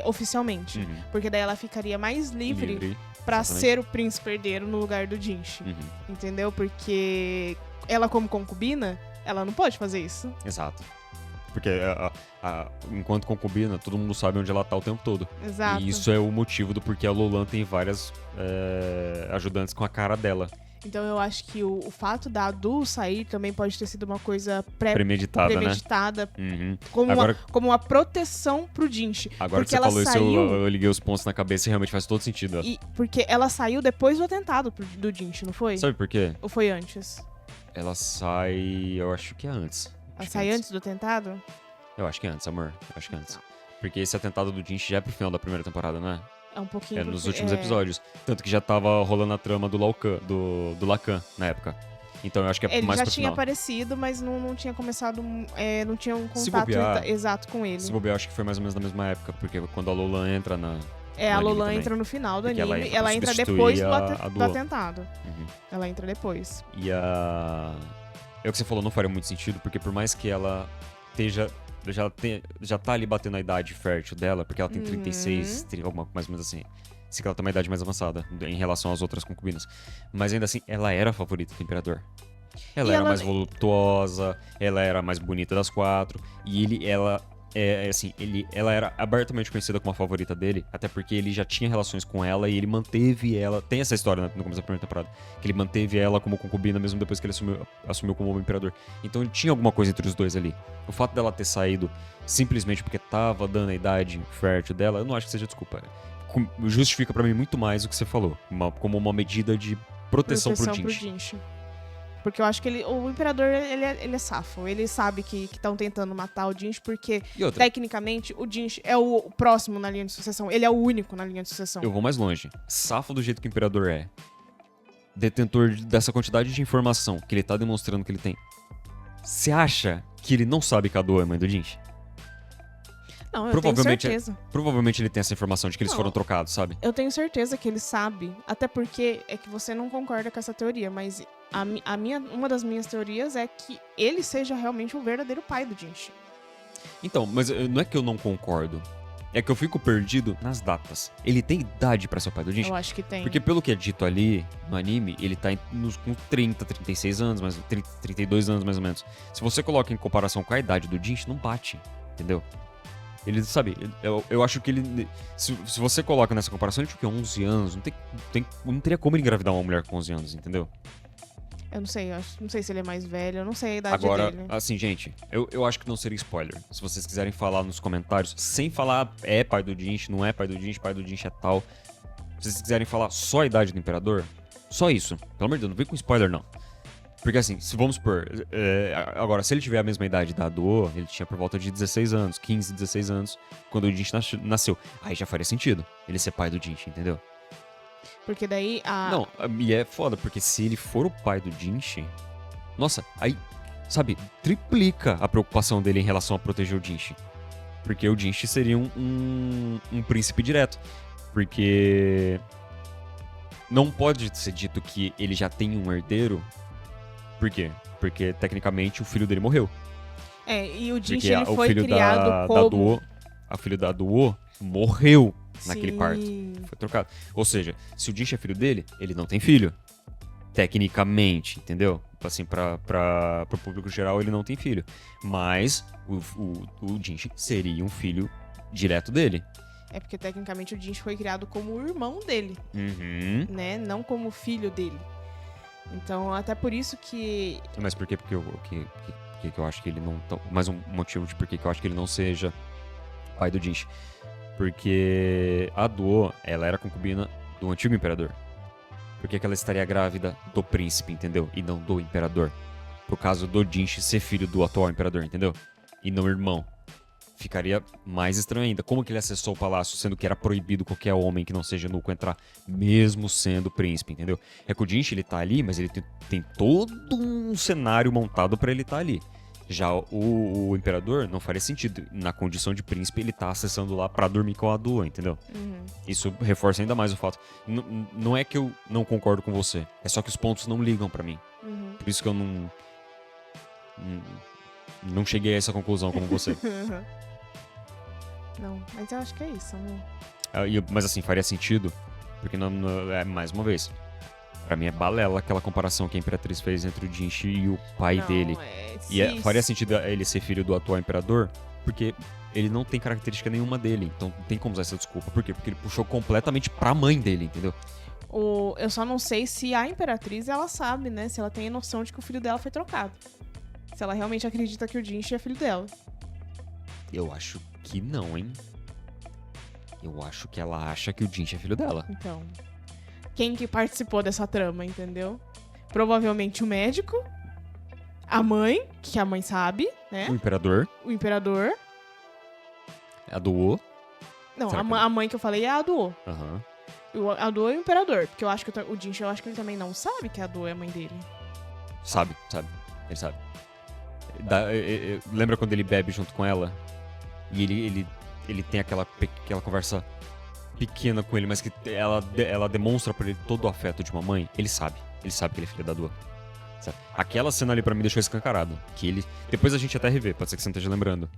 oficialmente. Uhum. Porque daí ela ficaria mais livre pra exatamente. ser o príncipe herdeiro no lugar do Jinchi. Uhum. Entendeu? Porque ela como concubina, ela não pode fazer isso. Exato. Porque enquanto concubina, todo mundo sabe onde ela tá o tempo todo. Exato. E isso é o motivo do porquê a Lolan tem várias ajudantes com a cara dela. Então eu acho que o fato da Adu sair também pode ter sido uma coisa Premeditada, né? Uhum. Como uma proteção pro Jinchi. Agora porque que você ela falou saiu, isso, eu liguei os pontos na cabeça e realmente faz todo sentido. Porque ela saiu depois do atentado do Jinchi, não foi? Sabe por quê? Ou foi antes? Ela sai, eu acho que é antes. Ela sai antes do atentado? Eu acho que é antes, amor. Eu acho que é antes. Porque esse atentado do Jinchi já é pro final da primeira temporada, não é? É um pouquinho... É nos últimos episódios. Tanto que já tava rolando a trama do Lacan na época. Então eu acho que é mais pro final. Ele já tinha aparecido, mas não tinha começado... não tinha um Se contato bobear, exato com ele. Se bobear, acho que foi mais ou menos na mesma época. Porque quando a Lolan entra na... a Lolan entra no final do porque anime. ela Entra substitui depois a do atentado. Uhum. Ela entra depois. E É o que você falou, não faria muito sentido. Porque por mais que ela esteja... Já tá ali batendo a idade fértil dela. Porque ela tem 36, alguma mais ou menos assim. Sei que ela tem uma idade mais avançada em relação às outras concubinas. Mas ainda assim, ela era a favorita do imperador. Ela era mais voluptuosa, ela era a mais bonita das quatro. E ela era abertamente conhecida como a favorita dele, até porque ele já tinha relações com ela e ele manteve ela... Tem essa história, né, no começo da primeira temporada, que ele manteve ela como concubina mesmo depois que ele assumiu como imperador. Então ele tinha alguma coisa entre os dois ali. O fato dela ter saído simplesmente porque tava dando a idade fértil dela, eu não acho que seja desculpa. Justifica pra mim muito mais o que você falou, como uma medida de proteção pro Jinchi. Porque eu acho que o imperador, ele é safo. Ele sabe que estão tentando matar o Jinchi, porque, tecnicamente, o Jinchi é o próximo na linha de sucessão. Ele é o único na linha de sucessão. Eu vou mais longe. Safo do jeito que o imperador é. Detentor dessa quantidade de informação que ele tá demonstrando que ele tem. Você acha que ele não sabe que a Adu é mãe do Jinchi? Não, eu tenho certeza. Provavelmente ele tem essa informação de que eles foram trocados, sabe? Eu tenho certeza que ele sabe. Até porque é que você não concorda com essa teoria, mas uma das minhas teorias é que ele seja realmente o verdadeiro pai do Jinchi. Então, mas não é que eu não concordo. É que eu fico perdido nas datas. Ele tem idade pra ser o pai do Jinchi? Eu acho que tem. Porque pelo que é dito ali no anime, ele tá com 30, 36 anos, mas 32 anos mais ou menos. Se você coloca em comparação com a idade do Jinchi, não bate, entendeu? Ele, sabe, eu acho que ele... Se você coloca nessa comparação, ele tinha 11 anos, não teria como ele engravidar uma mulher com 11 anos, entendeu? Eu não sei, não sei se ele é mais velho, eu não sei a idade Agora, dele. assim, gente, eu acho que não seria spoiler. Se vocês quiserem falar nos comentários, sem falar é pai do Jinchi, não é pai do Jinchi é tal. Se vocês quiserem falar só a idade do imperador, só isso. Pelo amor de Deus, não vem com spoiler, não. Porque assim, se vamos supor... agora, se ele tiver a mesma idade da Adu, ele tinha por volta de 16 anos, 15, 16 anos, quando o Jinchi nasceu. Aí já faria sentido ele ser pai do Jinchi, entendeu? Porque daí Não, e é foda, porque se ele for o pai do Jinchi... Nossa, aí, sabe, triplica a preocupação dele em relação a proteger o Jinchi. Porque o Jinchi seria um príncipe direto. Porque... Não pode ser dito que ele já tem um herdeiro... Por quê? Porque, tecnicamente, o filho dele morreu. E o Jinchi ele foi criado como... A filha da Duo morreu naquele Sim. parto. Foi trocado. Ou seja, se o Jinchi é filho dele, ele não tem filho. Tecnicamente, entendeu? Assim, pro público geral, ele não tem filho. Mas o Jinchi seria um filho direto dele. É porque, tecnicamente, o Jinchi foi criado como o irmão dele. Uhum. Né? Não como filho dele. Então, até por isso que... Mas por quê? Porque eu acho que ele não... Mais um motivo de por que eu acho que ele não seja pai do Jinchi. Porque a Duo, ela era concubina do antigo imperador. Por que ela estaria grávida do príncipe, entendeu? E não do imperador. Por causa do Jinchi ser filho do atual imperador, entendeu? E não irmão. ficaria mais estranho ainda. Como que ele acessou o palácio, sendo que era proibido qualquer homem que não seja eunuco entrar, mesmo sendo príncipe, entendeu? É que o Jinchi, ele tá ali, mas ele tem todo um cenário montado pra ele estar ali. Já o imperador não faria sentido. Na condição de príncipe, ele tá acessando lá pra dormir com a Dua, entendeu? Isso reforça ainda mais o fato. Não é que eu não concordo com você, é só que os pontos não ligam pra mim. Por isso que eu não cheguei a essa conclusão como você. Não, mas eu acho que é isso, amor. Mas assim, faria sentido, porque mais uma vez, pra mim é balela aquela comparação que a Imperatriz fez entre o Jinchi e o pai dele. Faria sentido ele ser filho do atual imperador, porque ele não tem característica nenhuma dele, então não tem como usar essa desculpa. Por quê? Porque ele puxou completamente pra mãe dele, entendeu? Eu só não sei se a Imperatriz, ela sabe, né? Se ela tem noção de que o filho dela foi trocado. Se ela realmente acredita que o Jinchi é filho dela. Eu acho que não, hein? Eu acho que ela acha que o Jinchi é filho dela. Então, quem que participou dessa trama, entendeu? Provavelmente o médico, a mãe, que a mãe sabe, né? O imperador. O imperador. A Duo. Não, a mãe que eu falei é a Duo. A Duo é o imperador. Porque eu acho que o Jinchi, eu acho que ele também não sabe que a Duo é a mãe dele. Sabe. Ele sabe. Lembra quando ele bebe junto com ela? E ele tem aquela conversa pequena com ele, mas que ela demonstra pra ele todo o afeto de uma mãe. Ele sabe que ele é filho da Dua. Sabe? Aquela cena ali pra mim deixou escancarado. Que ele... Depois a gente até rever, pode ser que você não esteja lembrando.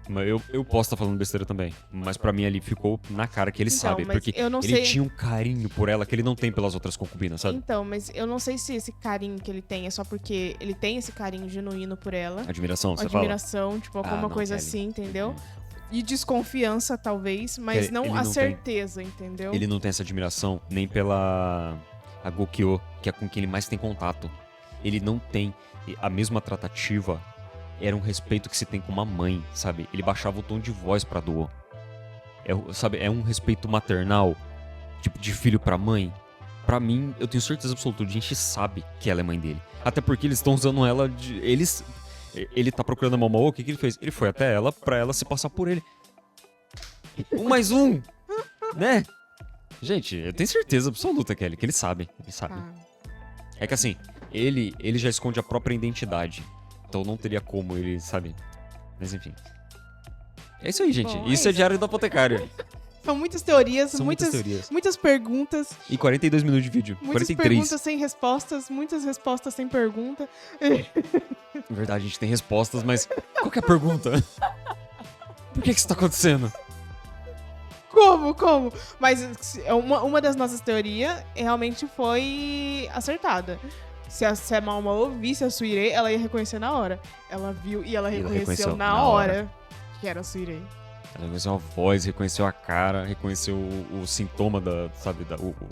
Mas eu posso estar falando besteira também. Mas pra mim ali ficou na cara que ele sabe. Porque ele tinha um carinho por ela que ele não tem pelas outras concubinas, sabe? Então, mas eu não sei se esse carinho que ele tem é só porque ele tem esse carinho genuíno por ela. Admiração, você fala? Tipo, alguma coisa Kelly. Assim, entendeu? E desconfiança, talvez, mas não a certeza, entendeu? Ele não tem essa admiração nem pela a Gokyo, que é com quem ele mais tem contato. Ele não tem a mesma tratativa. Era um respeito que se tem com uma mãe, sabe? Ele baixava o tom de voz pra Duo. É um respeito maternal, tipo de filho pra mãe. Pra mim, eu tenho certeza absoluta, a gente sabe que ela é mãe dele. Até porque eles estão usando ela de... Ele tá procurando a Momo, o que ele fez? Ele foi até ela pra ela se passar por ele. Mais um! Né? Gente, eu tenho certeza absoluta, Kelly, que ele sabe. É que assim, ele já esconde a própria identidade. Então não teria como ele, sabe? Mas enfim. É isso aí, gente. Bom, isso é Diário do Apotecario. São muitas teorias, muitas perguntas. E 42 minutos de vídeo. Muitas 43. Perguntas sem respostas, muitas respostas sem pergunta. Na verdade, a gente tem respostas, mas qual que é a pergunta? Por que isso tá acontecendo? Como? Mas uma das nossas teorias realmente foi acertada. Se a Momo visse a Suirei, ela ia reconhecer na hora. Ela viu e ela reconheceu na hora que era a Suirei. Ela reconheceu a voz, reconheceu a cara, reconheceu o sintoma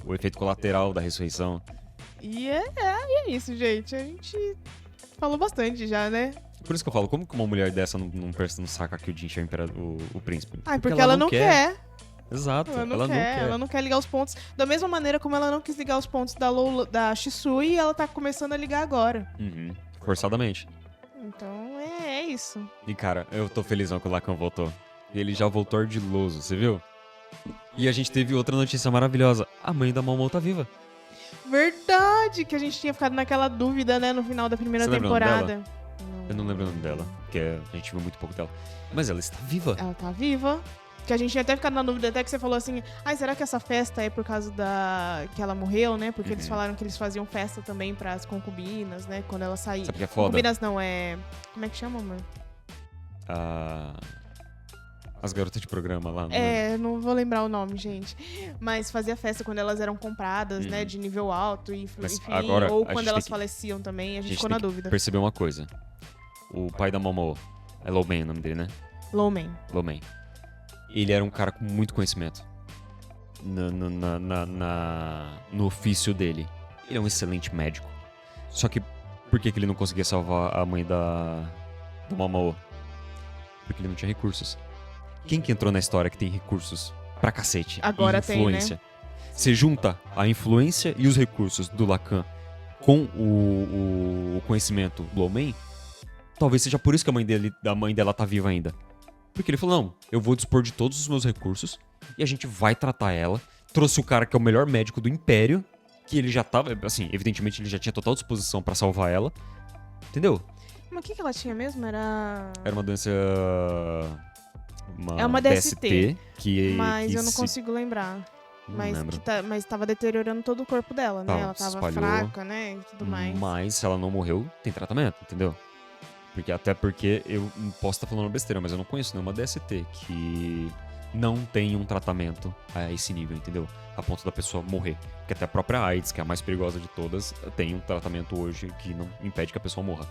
o efeito colateral da ressurreição. E é isso, gente. A gente falou bastante já, né? Por isso que eu falo, como que uma mulher dessa não saca que o Jinchi é o príncipe? Porque ela não quer. Exato, ela não quer. Ela não quer ligar os pontos. Da mesma maneira como ela não quis ligar os pontos da Shisui, ela tá começando a ligar agora. Forçadamente. Então é isso. E cara, eu tô felizão que o Lacan voltou. Ele já voltou ardiloso, você viu? E a gente teve outra notícia maravilhosa. A mãe da Momo tá viva. Verdade, que a gente tinha ficado naquela dúvida, né, no final da primeira temporada. Eu não lembro o nome dela, porque a gente viu muito pouco dela. Mas ela está viva. Ela tá viva. Que a gente tinha até ficado na dúvida, até que você falou assim, será que essa festa é por causa que ela morreu, né? Porque eles falaram que eles faziam festa também pras concubinas, né? Quando ela saía. Sabe que é foda? Concubinas não, Como é que chama, amor? As garotas de programa lá. Não vou lembrar o nome, gente. Mas fazia festa quando elas eram compradas, né? De nível alto, enfim. Agora, ou quando elas faleciam também, a gente ficou na dúvida. Percebeu uma coisa. O pai da Momo, é Lowman o nome dele, né? Lowman. Ele era um cara com muito conhecimento no ofício dele. Ele é um excelente médico. Só que por que ele não conseguia salvar a mãe do Momo? Porque ele não tinha recursos. Quem que entrou na história que tem recursos pra cacete? Agora e influência? Tem, né? Você junta a influência e os recursos do Lacan com o conhecimento do Lowman, talvez seja por isso que a mãe dela tá viva ainda. Porque ele falou, não, eu vou dispor de todos os meus recursos e a gente vai tratar ela. Trouxe o cara que é o melhor médico do Império, que ele já tava, assim, evidentemente ele já tinha total disposição pra salvar ela. Entendeu? Mas o que ela tinha mesmo? Era uma doença... É uma DST, mas eu não consigo lembrar. Mas tava deteriorando todo o corpo dela, né? Ela tava fraca, né? E tudo mais. Mas se ela não morreu, tem tratamento, entendeu? Até porque eu posso estar falando besteira, mas eu não conheço nenhuma DST que não tem um tratamento a esse nível, entendeu? A ponto da pessoa morrer. Porque até a própria AIDS, que é a mais perigosa de todas, tem um tratamento hoje que não impede que a pessoa morra.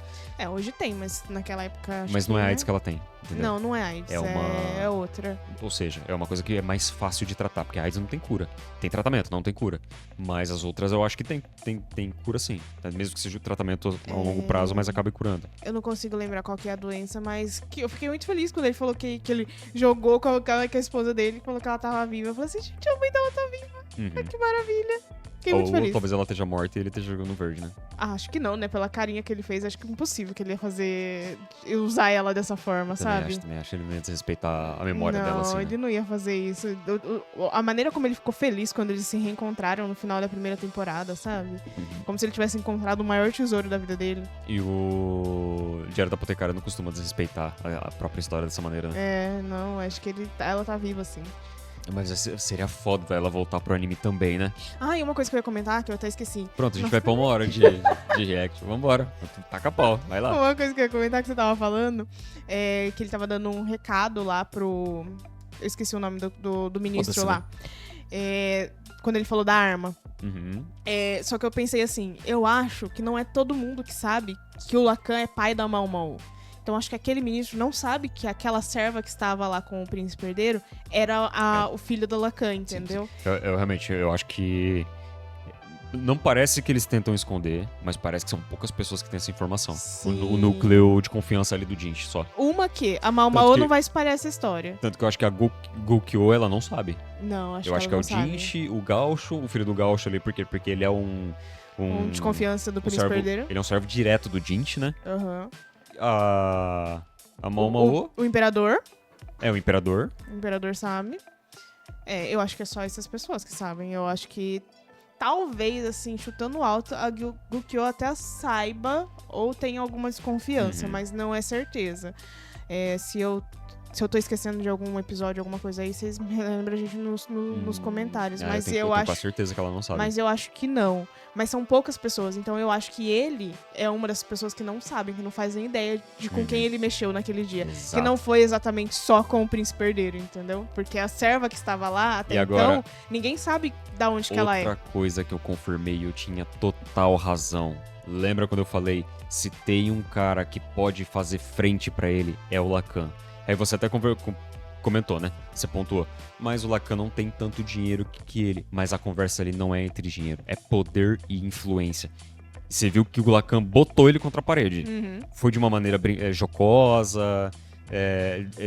Hoje tem, mas naquela época... Mas não é AIDS que ela tem, entendeu? Não é AIDS, é outra. Ou seja, é uma coisa que é mais fácil de tratar, porque a AIDS não tem cura. Tem tratamento, não tem cura. Mas as outras eu acho que tem cura sim. Mesmo que seja o tratamento a longo prazo, mas acabe curando. Eu não consigo lembrar qual que é a doença, mas eu fiquei muito feliz quando ele falou que ele jogou com a esposa dele e falou que ela tava viva. Eu falei assim, gente, a mãe dela tá viva. Que maravilha. Fiquei muito feliz. Ou talvez ela esteja morta e ele esteja jogando verde, né? Acho que não, né? Pela carinha que ele fez, acho que é impossível que ele ia usar ela dessa forma, sabe? Também acho que ele não ia desrespeitar a memória dela, assim. Não, ele não ia fazer isso. A maneira como ele ficou feliz quando eles se reencontraram no final da primeira temporada, sabe? Como se ele tivesse encontrado o maior tesouro da vida dele. E o Diário da Apotecária não costuma desrespeitar a própria história dessa maneira, né? Não, acho que ela tá viva, sim. Mas seria foda ela voltar pro anime também, né? E uma coisa que eu ia comentar, que eu até esqueci. Pronto, a gente vai pra 1 hora de react. Vambora. Taca pau, vai lá. Uma coisa que eu ia comentar que você tava falando é que ele tava dando um recado lá pro... Eu esqueci o nome do ministro lá. Quando ele falou da arma. Só que eu pensei assim, eu acho que não é todo mundo que sabe que o Lacan é pai da Mau Mau. Então acho que aquele ministro não sabe que aquela serva que estava lá com o príncipe herdeiro era o filho do Lacan, entendeu? Sim. Eu realmente acho que... Não parece que eles tentam esconder, mas parece que são poucas pessoas que têm essa informação. O núcleo de confiança ali do Jinch, só. A Mau Mau não vai espalhar essa história. Tanto que eu acho que a Gukyo, ela não sabe. Não, eu acho que é o Jinch, o Gaucho, o filho do Gaucho ali, porque ele é um de confiança do príncipe herdeiro. Ele é um servo direto do Jinch, né? A Mau Mau... O imperador. O imperador. O imperador sabe. Eu acho que é só essas pessoas que sabem. Eu acho que talvez, assim, chutando alto, a Gukyo até saiba ou tenha alguma desconfiança, mas não é certeza. Se eu tô esquecendo de algum episódio, alguma coisa aí, vocês me lembram a gente nos comentários. Mas eu acho... com certeza que ela não sabe. Mas eu acho que não. Mas são poucas pessoas, então eu acho que ele é uma das pessoas que não sabem, que não fazem ideia de com quem ele mexeu naquele dia. Exato. Que não foi exatamente só com o príncipe herdeiro, entendeu? Porque a serva que estava lá, até então, ninguém sabe de onde que ela é. Outra coisa que eu confirmei, eu tinha total razão. Lembra quando eu falei, se tem um cara que pode fazer frente pra ele, é o Lacan. Aí você até comentou, né? Você pontuou. Mas o Lacan não tem tanto dinheiro que ele. Mas a conversa ali não é entre dinheiro. É poder e influência. Você viu que o Lacan botou ele contra a parede. Foi de uma maneira jocosa,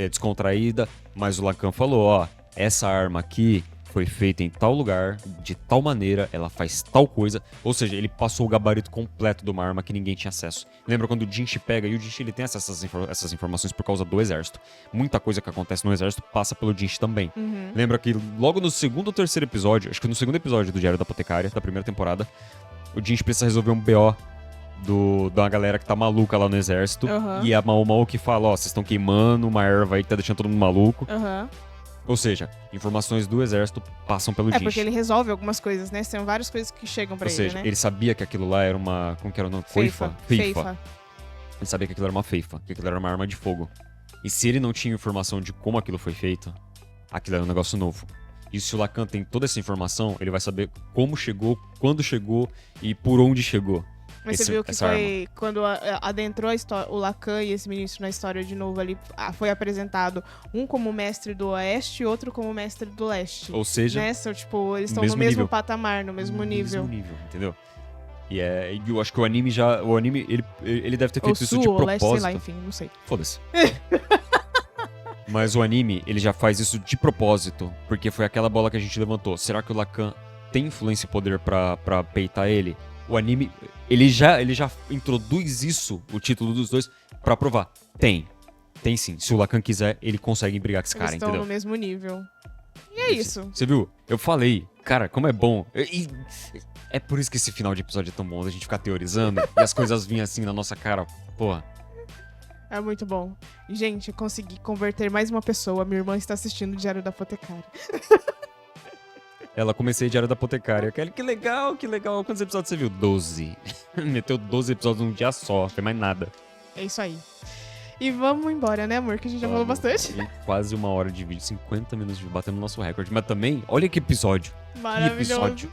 descontraída. Mas o Lacan falou, essa arma aqui foi feita em tal lugar, de tal maneira, ela faz tal coisa. Ou seja, ele passou o gabarito completo de uma arma que ninguém tinha acesso. Lembra quando o Jinch pega, e o Jinch ele tem acesso a essas informações por causa do exército. Muita coisa que acontece no exército passa pelo Jinch também. Lembra que logo no segundo ou terceiro episódio, acho que no segundo episódio do Diário da Apotecária, da primeira temporada, o Jinch precisa resolver um BO da galera que tá maluca lá no exército. E a Mau Mau que fala, vocês estão queimando uma erva aí que tá deixando todo mundo maluco. Ou seja, informações do exército passam pelo Jinch. Porque ele resolve algumas coisas, né? São várias coisas que chegam pra ele, né? Ou seja, ele sabia que aquilo lá era uma... Como que era o nome? Feifa. Ele sabia que aquilo era uma feifa, que aquilo era uma arma de fogo. E se ele não tinha informação de como aquilo foi feito, aquilo era um negócio novo. E se o Lacan tem toda essa informação, ele vai saber como chegou, quando chegou e por onde chegou. Mas você viu que foi quando adentrou o Lacan e esse ministro na história de novo ali, foi apresentado um como mestre do Oeste e outro como mestre do Leste. Ou seja, né? Tipo, eles estão no mesmo patamar, no mesmo nível. No mesmo nível, entendeu? E eu acho que o anime ele deve ter feito isso de propósito. Leste, sei lá, enfim, não sei. Foda-se. Mas o anime, ele já faz isso de propósito, porque foi aquela bola que a gente levantou. Será que o Lacan tem influência e poder pra peitar ele? O anime, ele já introduz isso, o título dos dois, pra provar. Tem. Tem sim. Se o Lacan quiser, ele consegue brigar com esse Eles cara, estão entendeu? no mesmo nível. E é isso. Você viu? Eu falei, cara, como é bom. É por isso que esse final de episódio é tão bom, a gente ficar teorizando e as coisas vinham assim na nossa cara. Porra. É muito bom. Gente, eu consegui converter mais uma pessoa. Minha irmã está assistindo o Diário da Apotecária. Ela comecei Diário da Apotecária. Que legal, que legal. Quantos episódios você viu? 12. Meteu 12 episódios num dia só, não foi mais nada. É isso aí. E vamos embora, né, amor? Que a gente já falou bastante. E quase 1 hora de vídeo, 50 minutos de vídeo, batendo nosso recorde. Mas também, olha que episódio. Maravilhoso. Que episódio.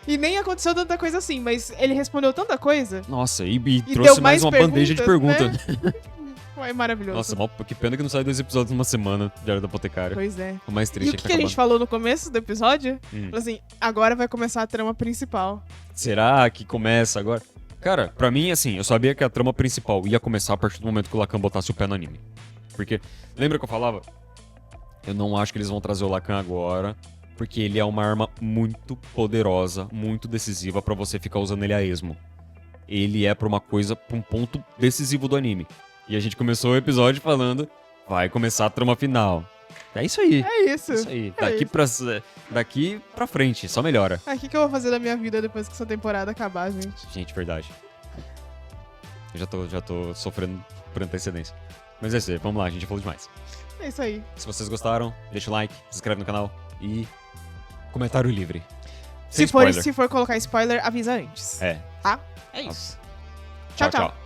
E nem aconteceu tanta coisa assim, mas ele respondeu tanta coisa. Nossa, e trouxe mais uma bandeja de perguntas. Né? Foi maravilhoso. Nossa, que pena que não sai 2 episódios numa semana, Diário da Apotecária. Pois é. O mais triste E o que a gente falou no começo do episódio? Falou assim, agora vai começar a trama principal. Será que começa agora? Cara, pra mim, assim, eu sabia que a trama principal ia começar a partir do momento que o Lacan botasse o pé no anime. Porque, lembra que eu falava? Eu não acho que eles vão trazer o Lacan agora, porque ele é uma arma muito poderosa, muito decisiva pra você ficar usando ele a esmo. Ele é pra uma coisa, pra um ponto decisivo do anime. E a gente começou o episódio falando, vai começar a trama final. É isso aí. É isso. É isso aí. É Daqui pra frente, só melhora. O que eu vou fazer da minha vida depois que essa temporada acabar, gente? Gente, verdade. Eu já tô sofrendo por antecedência. Mas é isso aí, vamos lá, a gente já falou demais. É isso aí. Se vocês gostaram, deixa o like, se inscreve no canal e comentário livre. Se for colocar spoiler, avisa antes. É. Tá? É isso. Tchau, tchau.